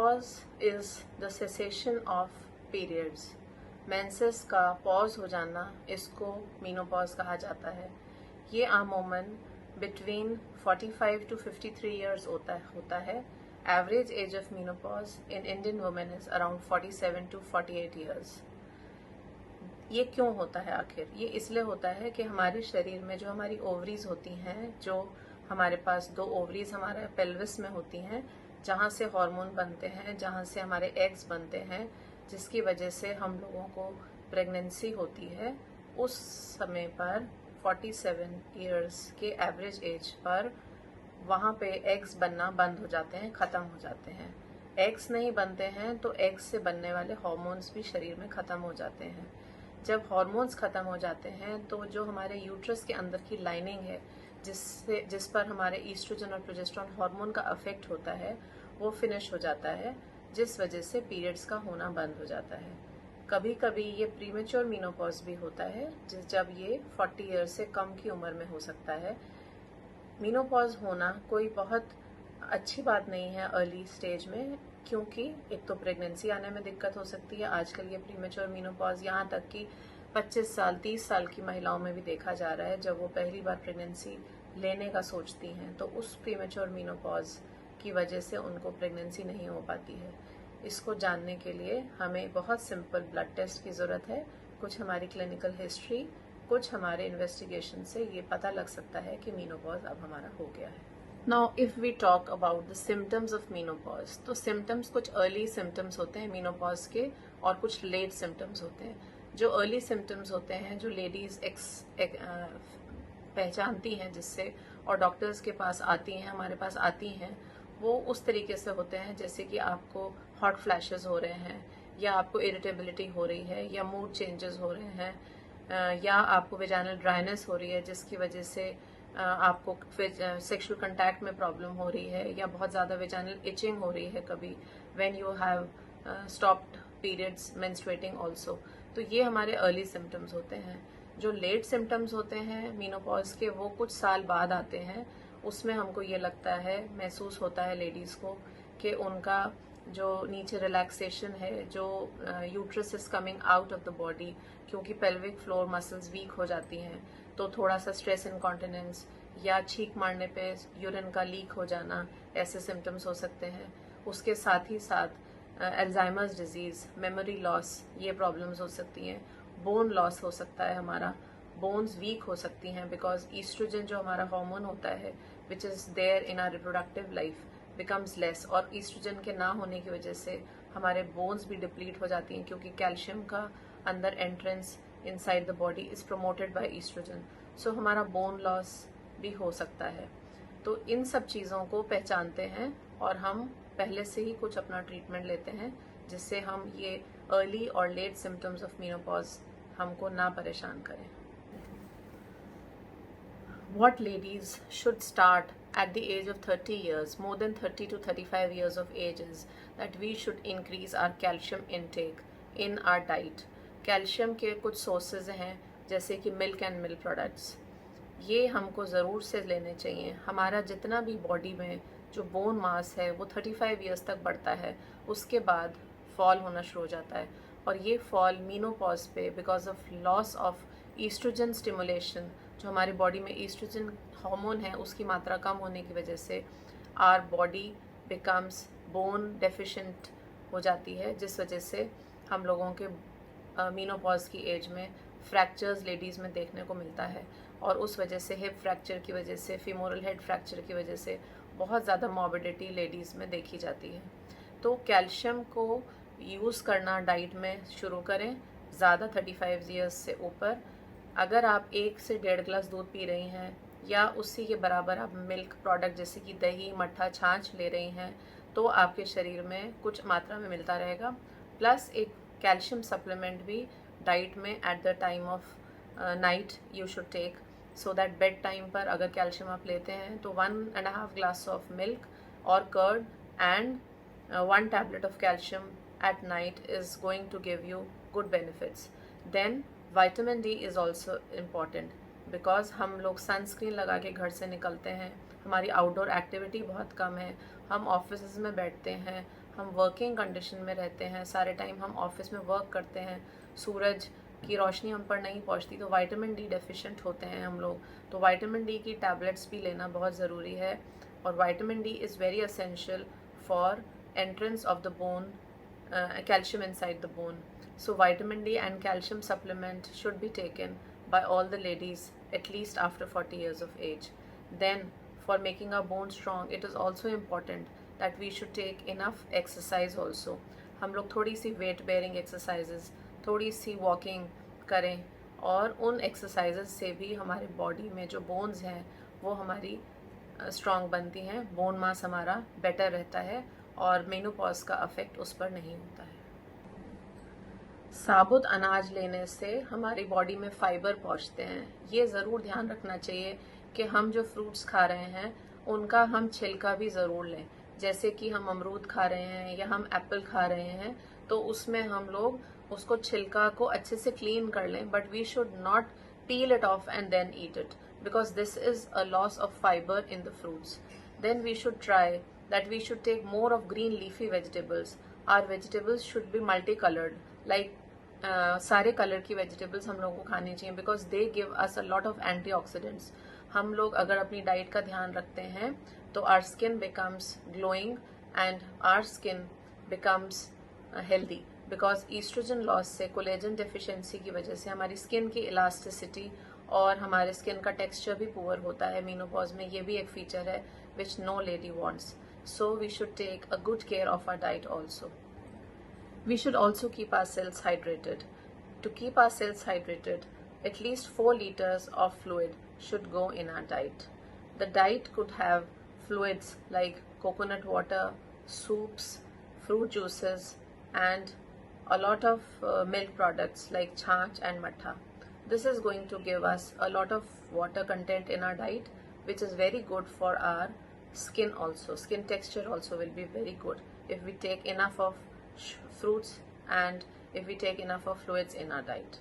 Menopause is the cessation of periods. Menses का pause हो जाना, इसको मीनोपॉज कहा जाता है। ये आमूमन बिटवीन 45 to 53 ईयर्स होता है। Average age of menopause in Indian women is around 47 to 48 years. ये क्यों होता है आखिर? ये इसलिए होता है कि हमारे शरीर में जो हमारी ओवरीज होती हैं, जो हमारे पास 2 ओवरीज हमारे पेल्विस में होती हैं, जहाँ से हार्मोन बनते हैं, जहाँ से हमारे एग्स बनते हैं, जिसकी वजह से हम लोगों को प्रेगनेंसी होती है, उस समय पर 47 ईयर्स के एवरेज एज पर वहाँ पे एग्स बनना बंद हो जाते हैं, ख़त्म हो जाते हैं। एग्स नहीं बनते हैं तो एग्स से बनने वाले हार्मोन्स भी शरीर में ख़त्म हो जाते हैं। जब हार्मोन्स ख़त्म हो जाते हैं तो जो हमारे यूट्रस के अंदर की लाइनिंग है, जिस पर हमारे ईस्ट्रोजन और प्रोजेस्टेरॉन हार्मोन का अफेक्ट होता है, वो फिनिश हो जाता है, जिस वजह से पीरियड्स का होना बंद हो जाता है। कभी कभी ये प्रीमेच्योर मीनोपॉज भी होता है, जब ये 40 ईयर्स से कम की उम्र में हो सकता है। मीनोपॉज होना कोई बहुत अच्छी बात नहीं है अर्ली स्टेज में, क्योंकि एक तो प्रेगनेंसी आने में दिक्कत हो सकती है। आजकल ये प्रीमेच्योर मीनोपॉज यहाँ तक कि 25 साल 30 साल की महिलाओं में भी देखा जा रहा है। जब वो पहली बार प्रेगनेंसी लेने का सोचती हैं तो उस प्रीमेच्योर मीनोपॉज की वजह से उनको प्रेगनेंसी नहीं हो पाती है। इसको जानने के लिए हमें बहुत सिंपल ब्लड टेस्ट की ज़रूरत है। कुछ हमारी क्लिनिकल हिस्ट्री, कुछ हमारे इन्वेस्टिगेशन से ये पता लग सकता है कि मीनोपॉज अब हमारा हो गया है। Now if we talk about the symptoms of menopause, तो सिम्टम्स कुछ अर्ली सिम्टम्स होते हैं मीनोपॉज के और कुछ लेट सिम्टम्स होते हैं। जो अर्ली सिम्टम्स होते हैं, जो लेडीज़ पहचानती हैं जिससे और डॉक्टर्स के पास आती हैं, हमारे पास आती हैं, वो उस तरीके से होते हैं जैसे कि आपको हॉट फ्लैशेस हो रहे हैं, या आपको इरिटेबिलिटी हो रही है, या मूड चेंजेस हो रहे हैं, या आपको वेजाइनल ड्राइनेस हो रही है जिसकी वजह से आपको सेक्सुअल कंटैक्ट में प्रॉब्लम हो रही है, या बहुत ज़्यादा वेजाइनल इचिंग हो रही है कभी when you have stopped periods menstruating also. तो ये हमारे अर्ली सिम्टम्स होते हैं। जो लेट सिम्टम्स होते हैं मीनोपॉज के, वो कुछ साल बाद आते हैं। उसमें हमको ये लगता है, महसूस होता है लेडीज़ को कि उनका जो नीचे रिलैक्सेशन है, जो uterus is coming out of the body, क्योंकि पेल्विक फ्लोर मसल्स वीक हो जाती हैं, तो थोड़ा सा स्ट्रेस इनकॉन्टिनेंस या छींक मारने पे यूरिन का लीक हो जाना, ऐसे सिम्टम्स हो सकते हैं। उसके साथ ही साथ अल्जाइमर्स डिजीज़, मेमोरी लॉस, ये प्रॉब्लम्स हो सकती हैं। बोन लॉस हो सकता है, हमारा बोन्स वीक हो सकती हैं, बिकॉज ईस्ट्रोजन जो हमारा हार्मोन होता है which is there in our reproductive life becomes less, और ईस्ट्रोजन के ना होने की वजह से हमारे बोन्स भी डिप्लीट हो जाती हैं, क्योंकि कैल्शियम का अंदर entrance inside the body is promoted by estrogen. So हमारा बोन लॉस भी हो सकता है। तो इन सब चीज़ों को पहचानते हैं और हम पहले से ही कुछ अपना ट्रीटमेंट लेते हैं, जिससे हम ये अर्ली और लेट सिम्टम्स ऑफ मीनोपॉज हमको ना परेशान करें। What ladies should start at the age of 30 years, more than 30 to 35 years of age, is that we should increase our calcium intake in our diet. Calcium के कुछ sources हैं जैसे कि milk and milk products, ये हमको ज़रूर से लेने चाहिए। हमारा जितना भी बॉडी में जो बोन मास है वो 35 ईयर्स तक बढ़ता है, उसके बाद फॉल होना शुरू हो जाता है, और ये फॉल मीनोपॉज पे because of loss of oestrogen stimulation, जो हमारी बॉडी में ईस्ट्रोजन हार्मोन है उसकी मात्रा कम होने की वजह से our body becomes bone deficient हो जाती है, जिस वजह से हम लोगों के मीनोपॉज की एज में फ्रैक्चर्स लेडीज़ में देखने को मिलता है, और उस वजह से हिप फ्रैक्चर की वजह से, फीमोरल हेड फ्रैक्चर की वजह से बहुत ज़्यादा मॉर्बिडिटी लेडीज़ में देखी जाती है। तो कैल्शियम को यूज़ करना डाइट में शुरू करें, ज़्यादा 35 ईयर्स से ऊपर। अगर आप 1 से 1.5 गिलास दूध पी रही हैं, या उसी के बराबर आप मिल्क प्रोडक्ट जैसे कि दही, मट्ठा, छाछ ले रही हैं, तो आपके शरीर में कुछ मात्रा में मिलता रहेगा। प्लस एक कैल्शियम सप्लीमेंट भी डाइट में at the time of night you should take, so that bedtime पर अगर कैल्शियम आप लेते हैं तो 1.5 ग्लास ऑफ मिल्क और curd and 1 tablet of calcium at night is going to give you good benefits. Then vitamin D is also important, because हम लोग sunscreen लगा के घर से निकलते हैं, हमारी आउटडोर एक्टिविटी बहुत कम है, हम ऑफिस में बैठते हैं, हम वर्किंग कंडीशन में रहते हैं, सारे टाइम हम ऑफिस में वर्क करते हैं, सूरज की रोशनी हम पर नहीं पहुंचती, तो विटामिन डी डेफिशिएंट होते हैं हम लोग। तो विटामिन डी की टैबलेट्स भी लेना बहुत ज़रूरी है। और vitamin D is very essential for entrance of the bone, calcium inside the bone. So vitamin D and calcium supplement should be taken by all the ladies at least after 40 years of age. Then for making our bones strong, it is also important that we should take enough exercise also. हम लोग थोड़ी सी weight bearing exercises, थोड़ी sea walking करें, और उन exercises से भी हमारे बॉडी में जो बोन्स हैं वो हमारी स्ट्रॉन्ग बनती हैं, बोन मास हमारा बेटर रहता है और मेनोपॉज का अफेक्ट उस पर नहीं होता है। साबुत अनाज लेने से हमारी बॉडी में फाइबर पहुंचते हैं। ये ज़रूर ध्यान रखना चाहिए कि हम जो फ्रूट्स खा रहे हैं उनका हम छिलका भी ज़रूर लें। जैसे कि हम अमरूद खा रहे हैं या हम एप्पल खा रहे हैं, तो उसमें हम लोग उसको छिलका को अच्छे से क्लीन कर लें, but we should not peel it off and then eat it, because this is a loss of fiber in the fruits. Then we should try that we should take more of green leafy vegetables. Our vegetables should be multicolored, like सारे colour की vegetables हम लोगों को खानी चाहिए, because they give us a lot of antioxidants. हम लोग अगर अपनी डाइट का ध्यान रखते हैं तो our skin becomes glowing and our skin becomes healthy, because oestrogen loss से, कोलेजन डेफिशिएंसी की वजह से हमारी स्किन की इलास्टिसिटी और हमारे स्किन का टेक्सचर भी पुअर होता है मेनोपॉज में। ये भी एक फीचर है which no lady wants. So we should take a good care of our diet also. We should also keep our cells hydrated. To keep our cells hydrated, at least 4 liters of fluid should go in our diet. The diet could have fluids like coconut water, soups, fruit juices, and a lot of milk products like chach and matha. This is going to give us a lot of water content in our diet, which is very good for our skin also. Skin texture also will be very good if we take enough of fruits and if we take enough of fluids in our diet.